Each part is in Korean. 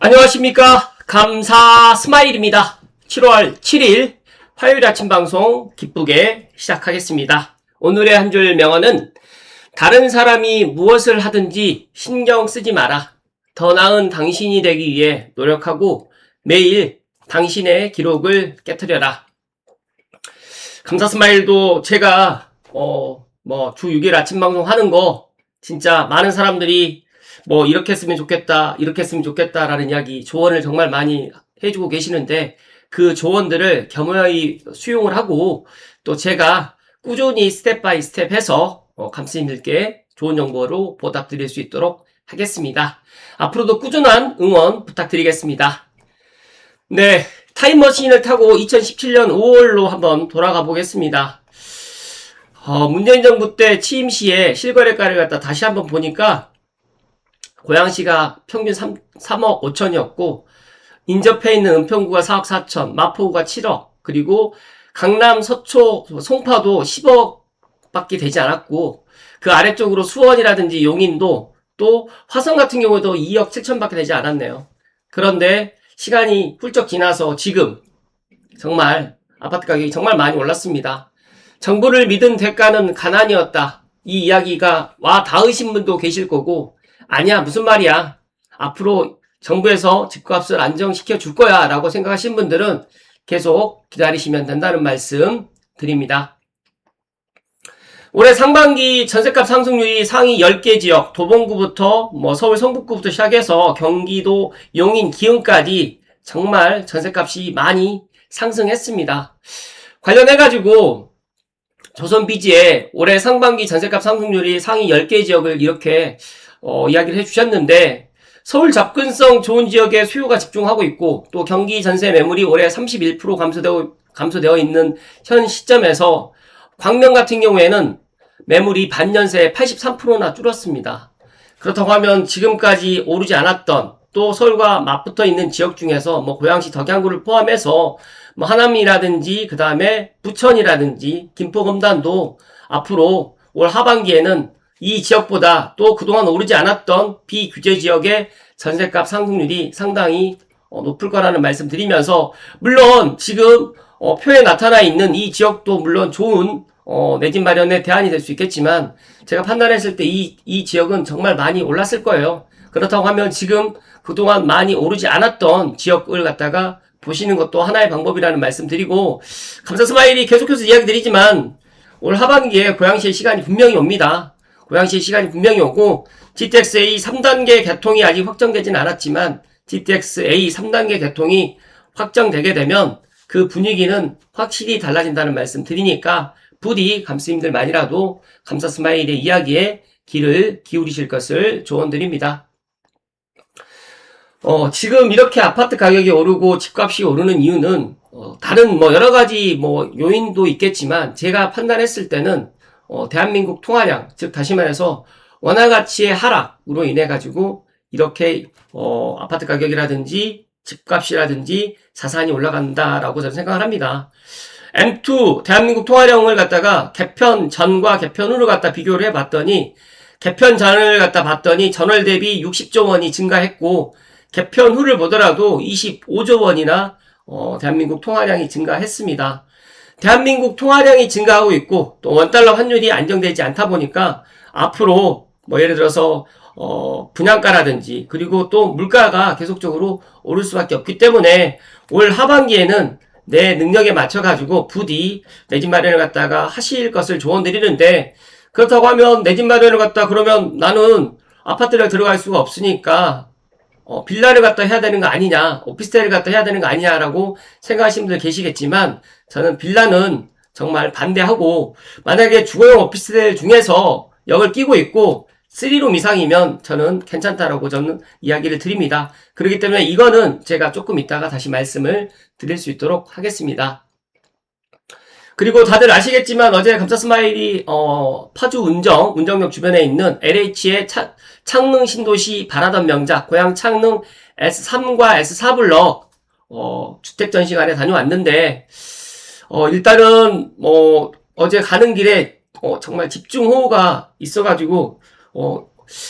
안녕하십니까. 감사 스마일입니다. 7월 7일 화요일 아침 방송 기쁘게 시작하겠습니다. 오늘의 한 줄 명언은 다른 사람이 무엇을 하든지 신경 쓰지 마라. 더 나은 당신이 되기 위해 노력하고 매일 당신의 기록을 깨트려라. 감사 스마일도 제가 주 6일 아침 방송 하는 거 진짜 많은 사람들이 이렇게 했으면 좋겠다, 이렇게 했으면 좋겠다 라는 이야기, 조언을 정말 많이 해주고 계시는데 그 조언들을 겸허히 수용을 하고 또 제가 꾸준히 스텝 바이 스텝 해서 감스님들께 좋은 정보로 보답드릴 수 있도록 하겠습니다. 앞으로도 꾸준한 응원 부탁드리겠습니다. 네, 타임머신을 타고 2017년 5월로 한번 돌아가 보겠습니다. 문재인 정부 때 취임 시에 실거래가를 갖다 다시 한번 보니까 고양시가 평균 3억 5천이었고 인접해 있는 은평구가 4억 4천, 마포구가 7억, 그리고 강남, 서초, 송파도 10억밖에 되지 않았고 그 아래쪽으로 수원이라든지 용인도 또 화성 같은 경우도 2억 7천밖에 되지 않았네요. 그런데 시간이 훌쩍 지나서 지금 정말 아파트 가격이 정말 많이 올랐습니다. 정부를 믿은 대가는 가난이었다. 이 이야기가 와 닿으신 분도 계실 거고 아니야 무슨 말이야 앞으로 정부에서 집값을 안정시켜 줄 거야 라고 생각하신 분들은 계속 기다리시면 된다는 말씀 드립니다. 올해 상반기 전셋값 상승률이 상위 10개 지역 도봉구부터 서울 성북구부터 시작해서 경기도 용인 기흥까지 정말 전셋값이 많이 상승했습니다. 관련해가지고 조선비지에 올해 상반기 전셋값 상승률이 상위 10개 지역을 이렇게 이야기를 해주셨는데 서울 접근성 좋은 지역에 수요가 집중하고 있고 또 경기 전세 매물이 올해 31% 감소되어 있는 현 시점에서 광명 같은 경우에는 매물이 반년 새에 83%나 줄었습니다. 그렇다고 하면 지금까지 오르지 않았던 또 서울과 맞붙어 있는 지역 중에서 고양시 덕양구를 포함해서 하남이라든지 그 다음에 부천이라든지 김포 금단도 앞으로 올 하반기에는 이 지역보다 또 그동안 오르지 않았던 비규제 지역의 전셋값 상승률이 상당히 높을 거라는 말씀 드리면서 물론 지금 표에 나타나 있는 이 지역도 물론 좋은 내 집 마련의 대안이 될 수 있겠지만 제가 판단했을 때 이 지역은 정말 많이 올랐을 거예요. 그렇다고 하면 지금 그동안 많이 오르지 않았던 지역을 갖다가 보시는 것도 하나의 방법이라는 말씀 드리고 감사 스마일이 계속해서 이야기 드리지만 올 하반기에 고양시의 시간이 분명히 옵니다. 고양시의 시간이 분명히 오고 GTX-A 3단계 개통이 아직 확정되진 않았지만 GTX-A 3단계 개통이 확정되게 되면 그 분위기는 확실히 달라진다는 말씀 드리니까 부디 감스님들만이라도 감사 스마일의 이야기에 귀를 기울이실 것을 조언드립니다. 지금 이렇게 아파트 가격이 오르고 집값이 오르는 이유는 다른 여러 가지 요인도 있겠지만 제가 판단했을 때는 대한민국 통화량, 즉 다시 말해서 원화 가치의 하락으로 인해 가지고 이렇게 아파트 가격이라든지 집값이라든지 자산이 올라간다라고 저는 생각을 합니다. M2 대한민국 통화량을 갖다가 개편 전과 개편 후를 갖다 비교를 해봤더니 개편 전을 갖다 봤더니 전월 대비 60조 원이 증가했고 개편 후를 보더라도 25조 원이나 대한민국 통화량이 증가했습니다. 대한민국 통화량이 증가하고 있고 또 원달러 환율이 안정되지 않다 보니까 앞으로 예를 들어서 분양가라든지 그리고 또 물가가 계속적으로 오를 수밖에 없기 때문에 올 하반기에는 내 능력에 맞춰 가지고 부디 내 집 마련을 갖다가 하실 것을 조언드리는데 그렇다고 하면 내 집 마련을 갖다 그러면 나는 아파트를 들어갈 수가 없으니까 빌라를 갖다 해야 되는 거 아니냐, 오피스텔을 갖다 해야 되는 거 아니냐라고 생각하시는 분들 계시겠지만 저는 빌라는 정말 반대하고 만약에 주거용 오피스텔 중에서 역을 끼고 있고 3룸 이상이면 저는 괜찮다라고 저는 이야기를 드립니다. 그렇기 때문에 이거는 제가 조금 이따가 다시 말씀을 드릴 수 있도록 하겠습니다. 그리고 다들 아시겠지만 어제 감사 스마일이 파주 운정역 주변에 있는 LH의 창릉 신도시 바라던 명작 고양 창릉 S3과 S4 블럭 주택 전시관에 다녀왔는데 일단은 어제 가는 길에 정말 집중호우가 있어가지고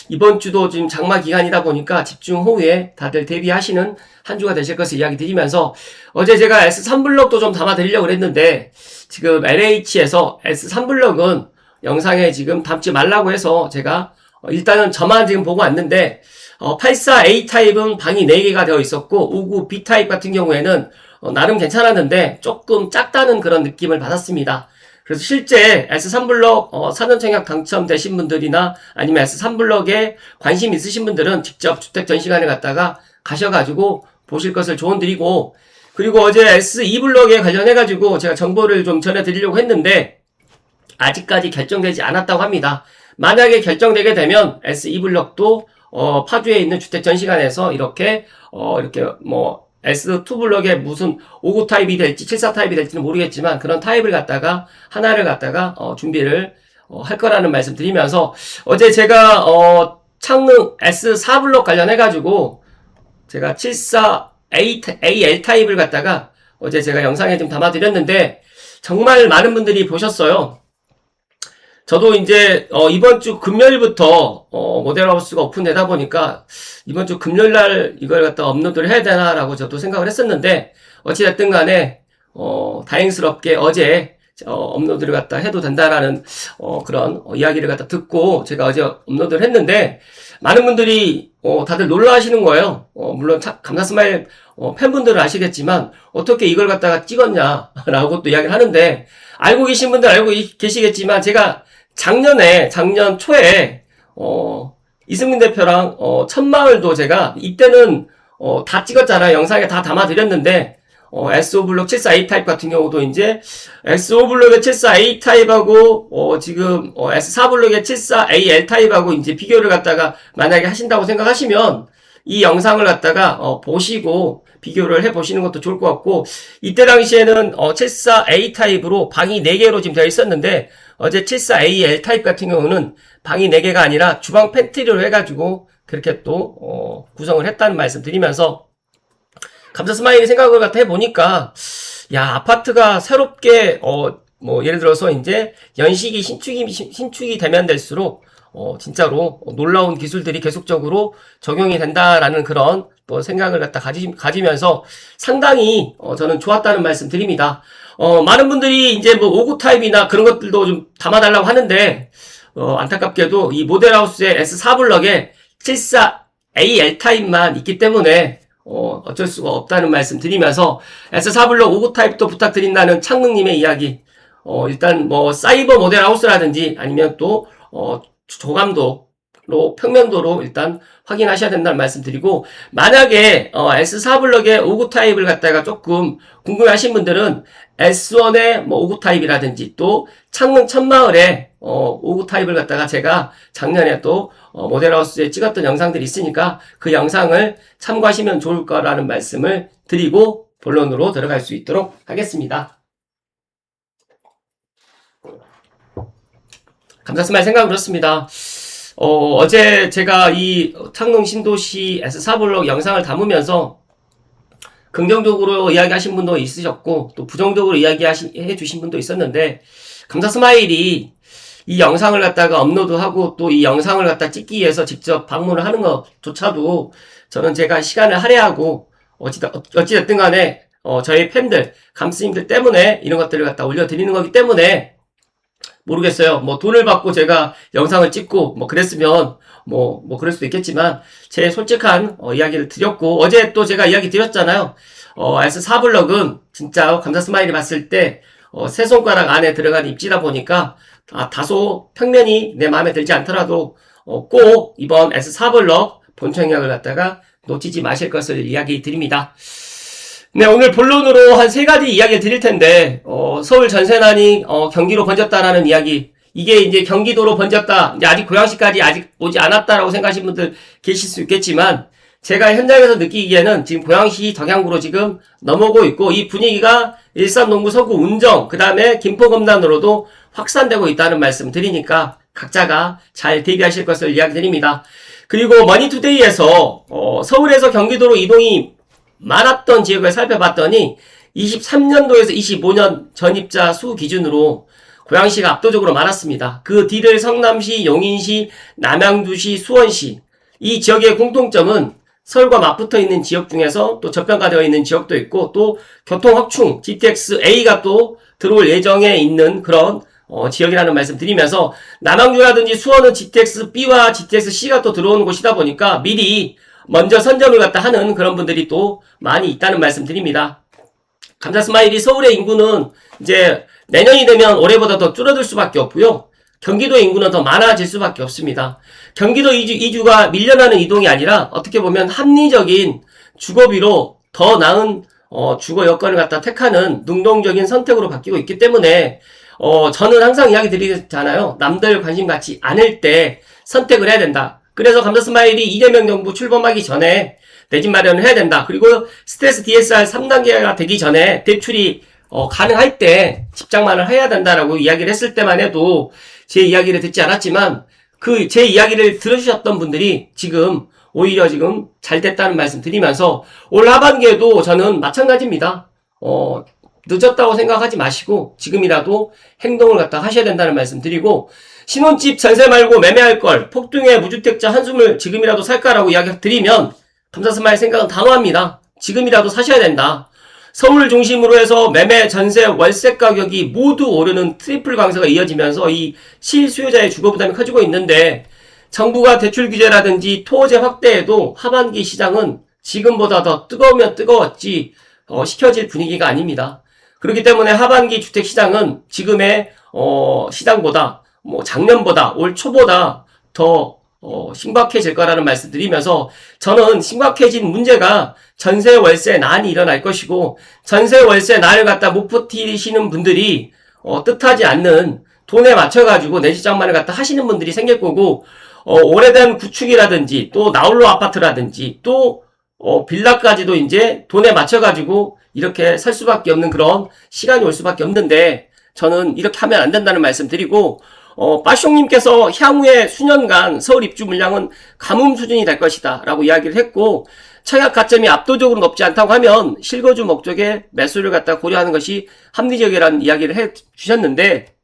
이번 주도 지금 장마 기간이다 보니까 집중 호우에 다들 대비하시는 한 주가 되실 것을 이야기 드리면서 어제 제가 S3블럭도 좀 담아 드리려고 했는데 지금 LH에서 S3블럭은 영상에 지금 담지 말라고 해서 제가 일단은 저만 지금 보고 왔는데 84A 타입은 방이 4개가 되어 있었고 59B 타입 같은 경우에는 나름 괜찮았는데 조금 작다는 그런 느낌을 받았습니다. 그래서 실제 S3블럭 사전청약 당첨되신 분들이나 아니면 S3블럭에 관심 있으신 분들은 직접 주택 전시관에 갔다가 가셔가지고 보실 것을 조언드리고, 그리고 어제 S2블럭에 관련해가지고 제가 정보를 좀 전해드리려고 했는데 아직까지 결정되지 않았다고 합니다. 만약에 결정되게 되면 S2블럭도 파주에 있는 주택 전시관에서 이렇게 S2블럭에 무슨 59 타입이 될지 74 타입이 될지는 모르겠지만 그런 타입을 갖다가 하나를 갖다가 준비를 할 거라는 말씀 드리면서, 어제 제가 창릉 S4블럭 관련해 가지고 제가 74AL 타입을 갖다가 어제 제가 영상에 좀 담아 드렸는데 정말 많은 분들이 보셨어요. 저도 이제 이번 주 금요일부터 모델하우스가 오픈되다 보니까 이번 주 금요일날 이걸 갖다 업로드를 해야 되나라고 저도 생각을 했었는데 어찌됐든 간에 다행스럽게 어제 업로드를 갖다 해도 된다라는 그런 이야기를 갖다 듣고 제가 어제 업로드를 했는데 많은 분들이 다들 놀라하시는 거예요. 물론 감사스마일 팬분들은 아시겠지만 어떻게 이걸 갖다가 찍었냐라고 또 이야기를 하는데, 알고 계신 분들 알고 계시겠지만 제가 작년 초에 이승민 대표랑 천마을도 제가 이때는 다 찍었잖아요. 영상에 다 담아드렸는데 S5블럭 74A 타입 같은 경우도 이제 S5블럭의 74A 타입하고 지금 S4블럭의 74AL 타입하고 이제 비교를 갖다가 만약에 하신다고 생각하시면 이 영상을 갖다가 보시고 비교를 해보시는 것도 좋을 것 같고, 이때 당시에는 74A 타입으로 방이 4개로 지금 되어 있었는데 어제 74AL 타입 같은 경우는 방이 4개가 아니라 주방 팬트리로 해가지고 그렇게 또 구성을 했다는 말씀 드리면서, 감사스마일이 생각을 갖다 해보니까 야, 아파트가 새롭게 예를 들어서 이제 연식이 신축이 되면 될수록 진짜로 놀라운 기술들이 계속적으로 적용이 된다라는 그런 또 생각을 갖다 가지면서 상당히 저는 좋았다는 말씀 드립니다. 많은 분들이 이제 59 타입이나 그런 것들도 좀 담아달라고 하는데 안타깝게도 이 모델하우스의 S4블럭에 74AL 타입만 있기 때문에 어쩔 수가 없다는 말씀 드리면서 S4블럭 59 타입도 부탁드린다는 창릉님의 이야기, 일단 사이버 모델하우스라든지 아니면 또 조감도로 평면도로 일단 확인하셔야 된다는 말씀 드리고, 만약에 S4블럭의 59 타입을 갖다가 조금 궁금해하신 분들은 S1의 59 타입이라든지 또 창릉 천마을의 59 타입을 갖다가 제가 작년에 또 모델하우스에 찍었던 영상들이 있으니까 그 영상을 참고하시면 좋을 거라는 말씀을 드리고 본론으로 들어갈 수 있도록 하겠습니다. 감사스마일 생각을 그렇습니다. 어제 제가 이 창릉 신도시 S4블럭 영상을 담으면서 긍정적으로 이야기하신 분도 있으셨고 또 부정적으로 이야기해 주신 분도 있었는데, 감사스마일이 이 영상을 갖다가 업로드하고 또 이 영상을 갖다 찍기 위해서 직접 방문을 하는 것조차도 저는 제가 시간을 할애하고 어찌됐든 간에 저희 팬들, 감스님들 때문에 이런 것들을 갖다 올려드리는 거기 때문에 모르겠어요. 돈을 받고 제가 영상을 찍고 그랬으면 그럴 수도 있겠지만 제 솔직한 이야기를 드렸고, 어제 또 제가 이야기 드렸잖아요. S4블럭은 진짜 감사스마일이 봤을 때 세 손가락 안에 들어간 입지다 보니까 다소 평면이 내 마음에 들지 않더라도 꼭 이번 S4블럭 본청약을 갖다가 놓치지 마실 것을 이야기 드립니다. 네, 오늘 본론으로 한 3가지 이야기를 드릴 텐데, 서울 전세난이 경기로 번졌다라는 이야기. 이게 이제 경기도로 번졌다, 이제 아직 고양시까지 아직 오지 않았다라고 생각하시는 분들 계실 수 있겠지만, 제가 현장에서 느끼기에는 지금 고양시 덕양구로 지금 넘어오고 있고, 이 분위기가 일산 농구 서구 운정, 그 다음에 김포 검단으로도 확산되고 있다는 말씀 드리니까 각자가 잘 대비하실 것을 이야기 드립니다. 그리고 머니투데이에서 서울에서 경기도로 이동이 많았던 지역을 살펴봤더니 23년도에서 25년 전입자 수 기준으로 고양시가 압도적으로 많았습니다. 그 뒤를 성남시, 용인시, 남양주시, 수원시 이 지역의 공통점은 서울과 맞붙어 있는 지역 중에서 또 저평가되어 있는 지역도 있고 또 교통 확충 GTX A가 또 들어올 예정에 있는 그런 지역이라는 말씀 드리면서 남양주라든지 수원은 GTX B와 GTX C가 또 들어오는 곳이다 보니까 미리 먼저 선점을 갖다 하는 그런 분들이 또 많이 있다는 말씀 드립니다. 감자 스마일이 서울의 인구는 이제 내년이 되면 올해보다 더 줄어들 수밖에 없고요. 경기도 인구는 더 많아질 수밖에 없습니다. 경기도 이주가 밀려나는 이동이 아니라 어떻게 보면 합리적인 주거비로 더 나은 주거 여건을 갖다 택하는 능동적인 선택으로 바뀌고 있기 때문에 저는 항상 이야기 드리잖아요. 남들 관심 갖지 않을 때 선택을 해야 된다. 그래서 감자 스마일이 이재명 정부 출범하기 전에 내 집 마련을 해야 된다. 그리고 스트레스 DSR 3단계가 되기 전에 대출이 가능할 때 집장만을 해야 된다라고 이야기를 했을 때만 해도 제 이야기를 듣지 않았지만 그 제 이야기를 들으셨던 분들이 지금 오히려 지금 잘 됐다는 말씀 드리면서 올 하반기에도 저는 마찬가지입니다. 늦었다고 생각하지 마시고 지금이라도 행동을 갖다 하셔야 된다는 말씀 드리고 신혼집 전세 말고 매매할 걸 폭등의 무주택자 한숨을 지금이라도 살까라고 이야기 드리면 감자스마일 생각은 단호합니다. 지금이라도 사셔야 된다. 서울 중심으로 해서 매매, 전세, 월세 가격이 모두 오르는 트리플 강세가 이어지면서 이 실수요자의 주거 부담이 커지고 있는데 정부가 대출 규제라든지 토호제 확대에도 하반기 시장은 지금보다 더 뜨거우면 뜨거웠지 식혀질 분위기가 아닙니다. 그렇기 때문에 하반기 주택 시장은 지금의 시장보다 작년보다 올 초보다 더 심각해질 거라는 말씀 드리면서 저는 심각해진 문제가 전세 월세 난이 일어날 것이고 전세 월세 난을 갖다 못 버티시는 분들이 뜻하지 않는 돈에 맞춰가지고 내 집장만을 갖다 하시는 분들이 생길 거고 오래된 구축이라든지 또 나홀로 아파트라든지 또 빌라까지도 이제 돈에 맞춰가지고 이렇게 살 수밖에 없는 그런 시간이 올 수밖에 없는데 저는 이렇게 하면 안 된다는 말씀 드리고 빠숑님께서 향후에 수년간 서울 입주 물량은 가뭄 수준이 될 것이다 라고 이야기를 했고 청약 가점이 압도적으로 높지 않다고 하면 실거주 목적의 매수를 갖다 고려하는 것이 합리적이라는 이야기를 해 주셨는데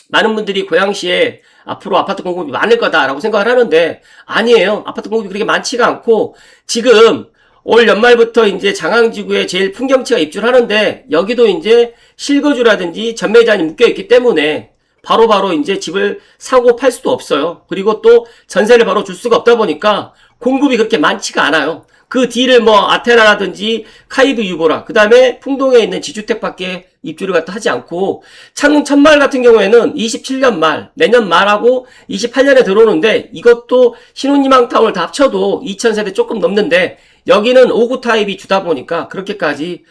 많은 분들이 고양시에 앞으로 아파트 공급이 많을 거다라고 생각을 하는데 아니에요. 아파트 공급이 그렇게 많지가 않고 지금 올 연말부터 이제 장항지구에 제일 풍경지가 입주를 하는데 여기도 이제 실거주라든지 전매제한이 묶여있기 때문에 바로바로 이제 집을 사고 팔 수도 없어요. 그리고 또 전세를 바로 줄 수가 없다 보니까 공급이 그렇게 많지가 않아요. 그 뒤를 아테나라든지 카이브 유보라, 그 다음에 풍동에 있는 지주택밖에 입주를 갖다 하지 않고 창릉 천마을 같은 경우에는 27년 말, 내년 말하고 28년에 들어오는데 이것도 신혼희망타운을 다 합쳐도 2000세대 조금 넘는데 여기는 5구 타입이 주다 보니까 그렇게까지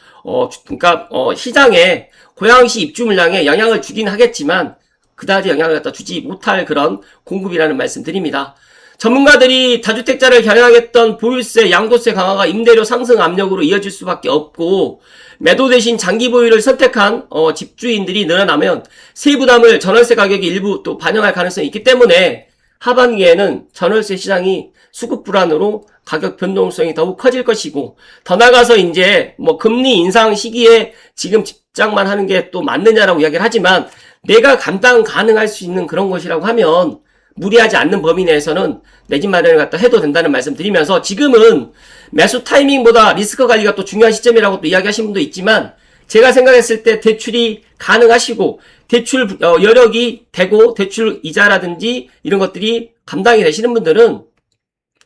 시장에 고양시 입주 물량에 영향을 주긴 하겠지만 그다지 영향을 갖다 주지 못할 그런 공급이라는 말씀 드립니다. 전문가들이 다주택자를 겨냥했던 보유세, 양도세 강화가 임대료 상승 압력으로 이어질 수밖에 없고 매도 대신 장기 보유를 선택한 집주인들이 늘어나면 세부담을 전월세 가격이 일부 또 반영할 가능성이 있기 때문에 하반기에는 전월세 시장이 수급 불안으로 가격 변동성이 더욱 커질 것이고 더 나가서 이제 금리 인상 시기에 지금 집장만 하는 게 또 맞느냐라고 이야기를 하지만 내가 감당 가능할 수 있는 그런 것이라고 하면 무리하지 않는 범위 내에서는 내 집 마련을 갖다 해도 된다는 말씀 드리면서 지금은 매수 타이밍보다 리스크 관리가 또 중요한 시점이라고 또 이야기하신 분도 있지만 제가 생각했을 때 대출이 가능하시고 대출 여력이 되고 대출 이자라든지 이런 것들이 감당이 되시는 분들은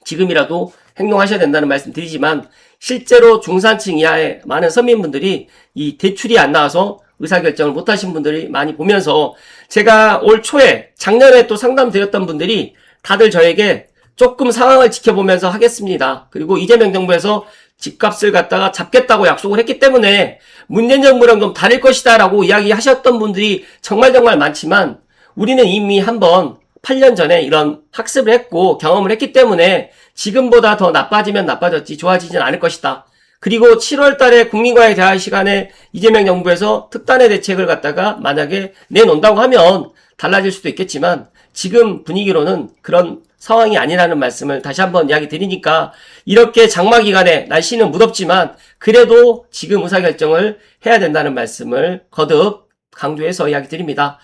지금이라도 행동하셔야 된다는 말씀 드리지만 실제로 중산층 이하의 많은 서민분들이 이 대출이 안 나와서 의사결정을 못하신 분들이 많이 보면서 제가 올 초에 작년에 또 상담드렸던 분들이 다들 저에게 조금 상황을 지켜보면서 하겠습니다. 그리고 이재명 정부에서 집값을 갖다가 잡겠다고 약속을 했기 때문에 문재인 정부랑 좀 다를 것이다 라고 이야기하셨던 분들이 정말 많지만 우리는 이미 한번 8년 전에 이런 학습을 했고 경험을 했기 때문에 지금보다 더 나빠지면 나빠졌지 좋아지진 않을 것이다. 그리고 7월 달에 국민과의 대화 시간에 이재명 정부에서 특단의 대책을 갖다가 만약에 내놓는다고 하면 달라질 수도 있겠지만 지금 분위기로는 그런 상황이 아니라는 말씀을 다시 한번 이야기 드리니까 이렇게 장마 기간에 날씨는 무덥지만 그래도 지금 의사결정을 해야 된다는 말씀을 거듭 강조해서 이야기 드립니다.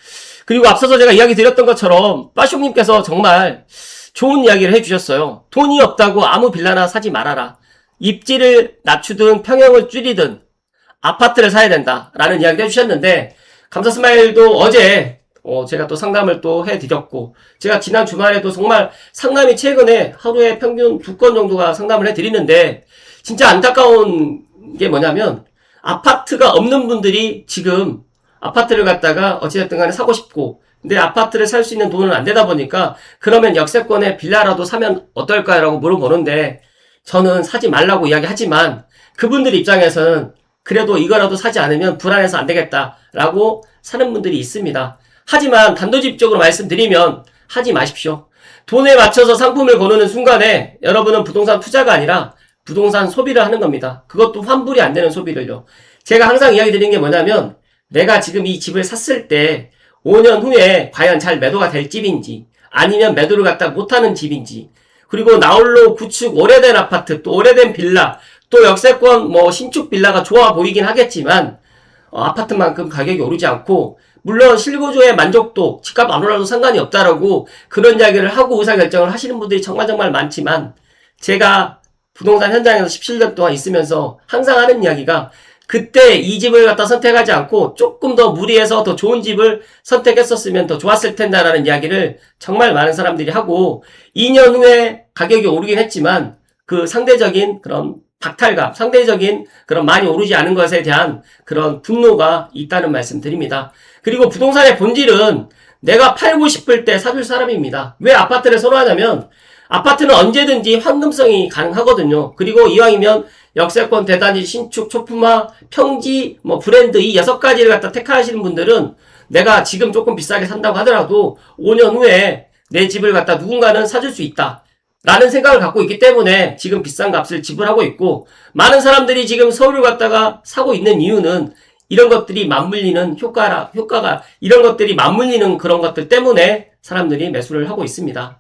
그리고 앞서서 제가 이야기 드렸던 것처럼 빠숑님께서 정말 좋은 이야기를 해주셨어요. 돈이 없다고 아무 빌라나 사지 말아라. 입지를 낮추든 평형을 줄이든 아파트를 사야 된다라는 이야기를 해주셨는데, 감사스마일도 어제 제가 또 상담을 또 해드렸고, 제가 지난 주말에도 정말 상담이 최근에 하루에 평균 2건 정도가 상담을 해드리는데, 진짜 안타까운 게 뭐냐면 아파트가 없는 분들이 지금 아파트를 갖다가 어찌됐든 간에 사고 싶고, 근데 아파트를 살 수 있는 돈은 안 되다 보니까 그러면 역세권에 빌라라도 사면 어떨까요? 라고 물어보는데, 저는 사지 말라고 이야기하지만 그분들 입장에서는 그래도 이거라도 사지 않으면 불안해서 안 되겠다라고 사는 분들이 있습니다. 하지만 단도직입적으로 말씀드리면 하지 마십시오. 돈에 맞춰서 상품을 고르는 순간에 여러분은 부동산 투자가 아니라 부동산 소비를 하는 겁니다. 그것도 환불이 안 되는 소비를요. 제가 항상 이야기 드리는 게 뭐냐면, 내가 지금 이 집을 샀을 때 5년 후에 과연 잘 매도가 될 집인지, 아니면 매도를 갖다 못하는 집인지, 그리고 나홀로 구축 오래된 아파트, 또 오래된 빌라, 또 역세권 신축 빌라가 좋아 보이긴 하겠지만 아파트만큼 가격이 오르지 않고, 물론 실거주의 만족도, 집값 안 올라도 상관이 없다라고 그런 이야기를 하고 의사결정을 하시는 분들이 정말 많지만, 제가 부동산 현장에서 17년 동안 있으면서 항상 하는 이야기가, 그때 이 집을 갖다 선택하지 않고 조금 더 무리해서 더 좋은 집을 선택했었으면 더 좋았을 텐데라는 이야기를 정말 많은 사람들이 하고, 2년 후에 가격이 오르긴 했지만 그 상대적인 그런 박탈감, 상대적인 그런 많이 오르지 않은 것에 대한 그런 분노가 있다는 말씀 드립니다. 그리고 부동산의 본질은 내가 팔고 싶을 때 사줄 사람입니다. 왜 아파트를 선호하냐면, 아파트는 언제든지 환금성이 가능하거든요. 그리고 이왕이면 역세권, 대단지, 신축, 초품화, 평지, 브랜드 이 6가지를 갖다 택하시는 분들은 내가 지금 조금 비싸게 산다고 하더라도 5년 후에 내 집을 갖다 누군가는 사줄 수 있다 라는 생각을 갖고 있기 때문에 지금 비싼 값을 지불하고 있고, 많은 사람들이 지금 서울을 갖다가 사고 있는 이유는 이런 것들이 맞물리는 효과가 이런 것들이 맞물리는 그런 것들 때문에 사람들이 매수를 하고 있습니다.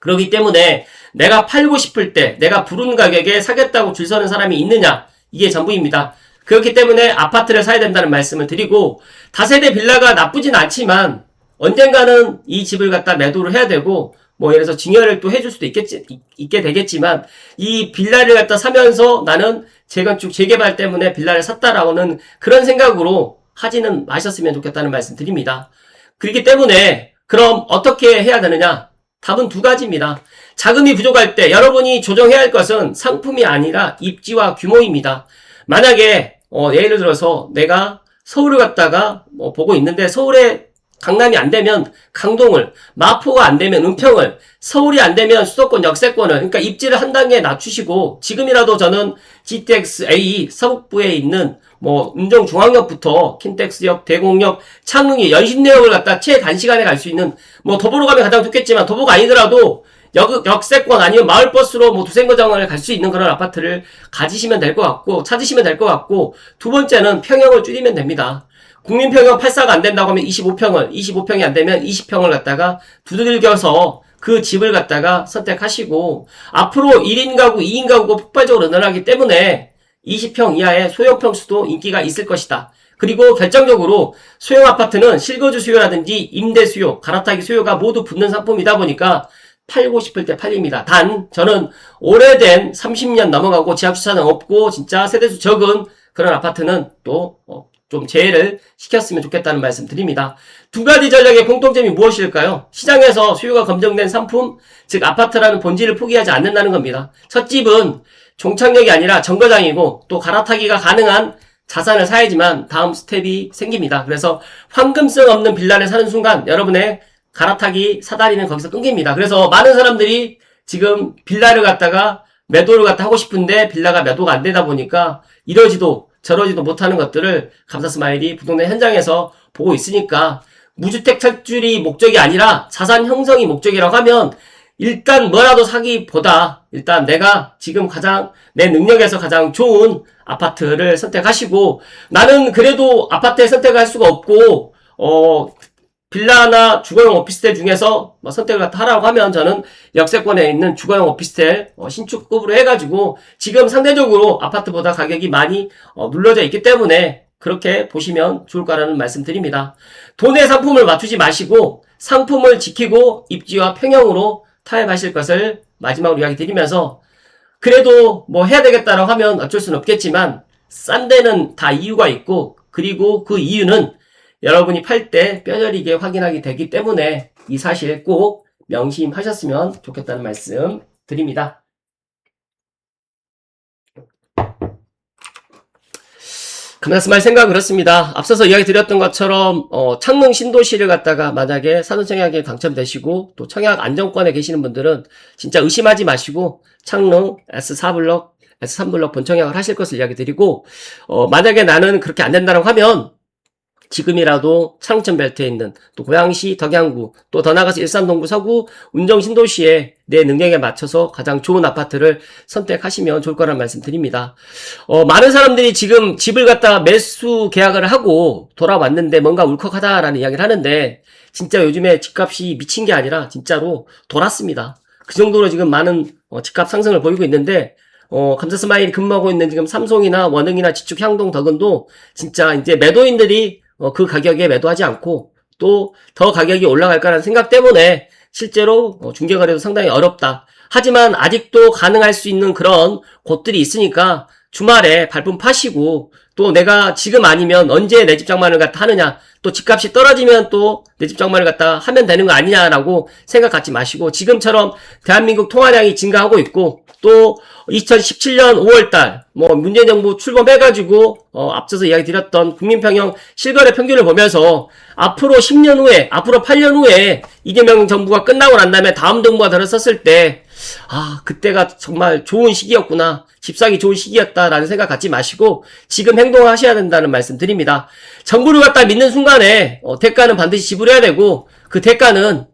그렇기 때문에 내가 팔고 싶을 때 내가 부른 가격에 사겠다고 줄 서는 사람이 있느냐, 이게 전부입니다. 그렇기 때문에 아파트를 사야 된다는 말씀을 드리고, 다세대 빌라가 나쁘진 않지만 언젠가는 이 집을 갖다 매도를 해야 되고, 예를 들어서 증여를 또 해줄 수도 있게 되겠지만, 이 빌라를 갖다 사면서 나는 재건축, 재개발 때문에 빌라를 샀다라고는 그런 생각으로 하지는 마셨으면 좋겠다는 말씀 드립니다. 그렇기 때문에 그럼 어떻게 해야 되느냐? 답은 2가지입니다. 자금이 부족할 때 여러분이 조정해야 할 것은 상품이 아니라 입지와 규모입니다. 만약에 예를 들어서 내가 서울을 갖다가 보고 있는데, 서울에 강남이 안 되면 강동을, 마포가 안 되면 은평을, 서울이 안 되면 수도권, 역세권을, 그러니까 입지를 한 단계 낮추시고, 지금이라도 저는 GTX A 서북부에 있는 운정중앙역부터 킨텍스역, 대공역, 창릉역, 연신내역을 갖다 최단시간에 갈 수 있는, 도보로 가면 가장 좋겠지만 도보가 아니더라도 역세권 아니면 마을버스로 두세거장을 갈 수 있는 그런 아파트를 가지시면 될 것 같고, 찾으시면 될 것 같고, 2번째는 평형을 줄이면 됩니다. 국민평형 84가 안 된다고 하면 25평이 안 되면 20평을 갖다가 두들겨서 그 집을 갖다가 선택하시고, 앞으로 1인 가구, 2인 가구가 폭발적으로 늘어나기 때문에 20평 이하의 소형 평수도 인기가 있을 것이다. 그리고 결정적으로 소형 아파트는 실거주 수요라든지 임대 수요, 갈아타기 수요가 모두 붙는 상품이다 보니까 팔고 싶을 때 팔립니다. 단 저는 오래된 30년 넘어가고 지하주차는 없고 진짜 세대수 적은 그런 아파트는 또 좀 제외를 시켰으면 좋겠다는 말씀 드립니다. 2가지 전략의 공통점이 무엇일까요? 시장에서 수요가 검증된 상품, 즉 아파트라는 본질을 포기하지 않는다는 겁니다. 첫 집은 종착역이 아니라 정거장이고, 또 갈아타기가 가능한 자산을 사야지만 다음 스텝이 생깁니다. 그래서 황금성 없는 빌라를 사는 순간 여러분의 갈아타기 사다리는 거기서 끊깁니다. 그래서 많은 사람들이 지금 빌라를 갖다가 매도를 갖다 하고 싶은데 빌라가 매도가 안 되다 보니까 이러지도 저러지도 못하는 것들을 감사스마일이 부동산 현장에서 보고 있으니까, 무주택 탈출이 목적이 아니라 자산 형성이 목적이라고 하면 일단 뭐라도 사기보다 일단 내가 지금 내 능력에서 가장 좋은 아파트를 선택하시고, 나는 그래도 아파트에 선택할 수가 없고 빌라나 주거용 오피스텔 중에서 선택을 갖다 하라고 하면 저는 역세권에 있는 주거용 오피스텔 신축급으로 해가지고, 지금 상대적으로 아파트보다 가격이 많이 눌러져 있기 때문에 그렇게 보시면 좋을 거라는 말씀 드립니다. 돈의 상품을 맞추지 마시고 상품을 지키고 입지와 평형으로 타협하실 것을 마지막으로 이야기 드리면서 그래도 뭐 해야 되겠다라고 하면 어쩔 수는 없겠지만 싼 데는 다 이유가 있고 그리고 그 이유는 여러분이 팔 때 뼈저리게 확인하게 되기 때문에 이 사실 꼭 명심하셨으면 좋겠다는 말씀 드립니다. 감사스마일 생각 그렇습니다. 앞서서 이야기 드렸던 것처럼 창릉 신도시를 갖다가 만약에 사전청약에 당첨되시고 또 청약 안정권에 계시는 분들은 진짜 의심하지 마시고 창릉 S4블럭, S3블럭 본청약을 하실 것을 이야기 드리고 만약에 나는 그렇게 안 된다고 하면 지금이라도 창천 벨트에 있는 또 고양시 덕양구 또 더 나가서 일산 동구 서구 운정 신도시에 내 능력에 맞춰서 가장 좋은 아파트를 선택하시면 좋을 거라는 말씀 드립니다. 많은 사람들이 지금 집을 갖다가 매수 계약을 하고 돌아왔는데 뭔가 울컥하다라는 이야기를 하는데 진짜 요즘에 집값이 미친 게 아니라 진짜로 돌았습니다. 그 정도로 지금 많은 집값 상승을 보이고 있는데 감사스마일이 근무하고 있는 지금 삼송이나 원흥이나 지축, 향동, 덕은도 진짜 이제 매도인들이 그 가격에 매도하지 않고 또 더 가격이 올라갈 거라는 생각 때문에 실제로 중개거래도 상당히 어렵다. 하지만 아직도 가능할 수 있는 그런 곳들이 있으니까 주말에 발품 파시고 또 내가 지금 아니면 언제 내 집 장만을 갖다 하느냐 또 집값이 떨어지면 또 내 집 장만을 갖다 하면 되는 거 아니냐라고 생각 갖지 마시고 지금처럼 대한민국 통화량이 증가하고 있고 또 2017년 5월달 문재인 정부 출범해가지고 앞서서 이야기 드렸던 국민평형 실거래 평균을 보면서 앞으로 10년 후에 앞으로 8년 후에 이재명 정부가 끝나고 난 다음에 다음 정부가 들어섰을 때 그때가 정말 좋은 시기였구나 집 사기 좋은 시기였다라는 생각 갖지 마시고 지금 행동하셔야 된다는 말씀 드립니다. 정부를 갖다 믿는 순간에 대가는 반드시 지불해야 되고 그 대가는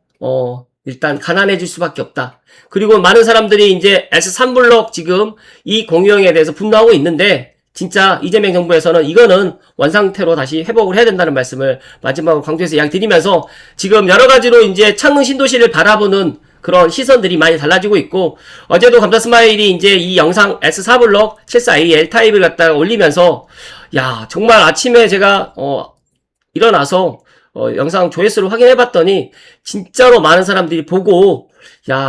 일단 가난해질 수밖에 없다. 그리고 많은 사람들이 이제 S3블럭 지금 이 공유형에 대해서 분노하고 있는데 진짜 이재명 정부에서는 이거는 원상태로 다시 회복을 해야 된다는 말씀을 마지막으로 강조해서 이야기 드리면서 지금 여러 가지로 이제 창릉 신도시를 바라보는 그런 시선들이 많이 달라지고 있고 어제도 감사스마일이 이제 이 영상 S4블럭 74AL 타입을 갖다가 올리면서 정말 아침에 제가 일어나서 영상 조회수를 확인해봤더니 진짜로 많은 사람들이 보고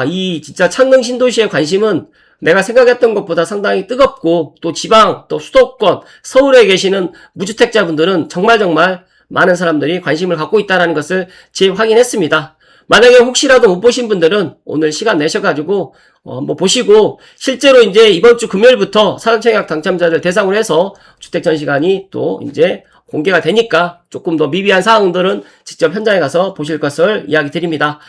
이 진짜 창릉 신도시의 관심은 내가 생각했던 것보다 상당히 뜨겁고 또 지방 또 수도권 서울에 계시는 무주택자분들은 정말 많은 사람들이 관심을 갖고 있다는 것을 재확인했습니다. 만약에 혹시라도 못 보신 분들은 오늘 시간 내셔가지고 한번 보시고 실제로 이제 이번 주 금요일부터 사전청약 당첨자들 대상으로 해서 주택 전시관이 또 이제 공개가 되니까 조금 더 미비한 사항들은 직접 현장에 가서 보실 것을 이야기 드립니다.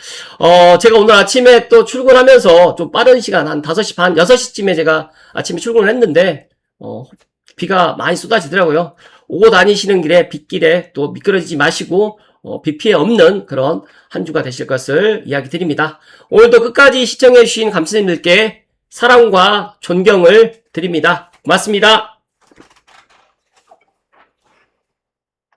제가 오늘 아침에 또 출근하면서 좀 빠른 시간 한 5시 반, 6시쯤에 제가 아침에 출근을 했는데 비가 많이 쏟아지더라고요. 오고 다니시는 길에 빗길에 또 미끄러지지 마시고 비 피해 없는 그런 한 주가 되실 것을 이야기 드립니다. 오늘도 끝까지 시청해주신 감독님들께 사랑과 존경을 드립니다. 고맙습니다.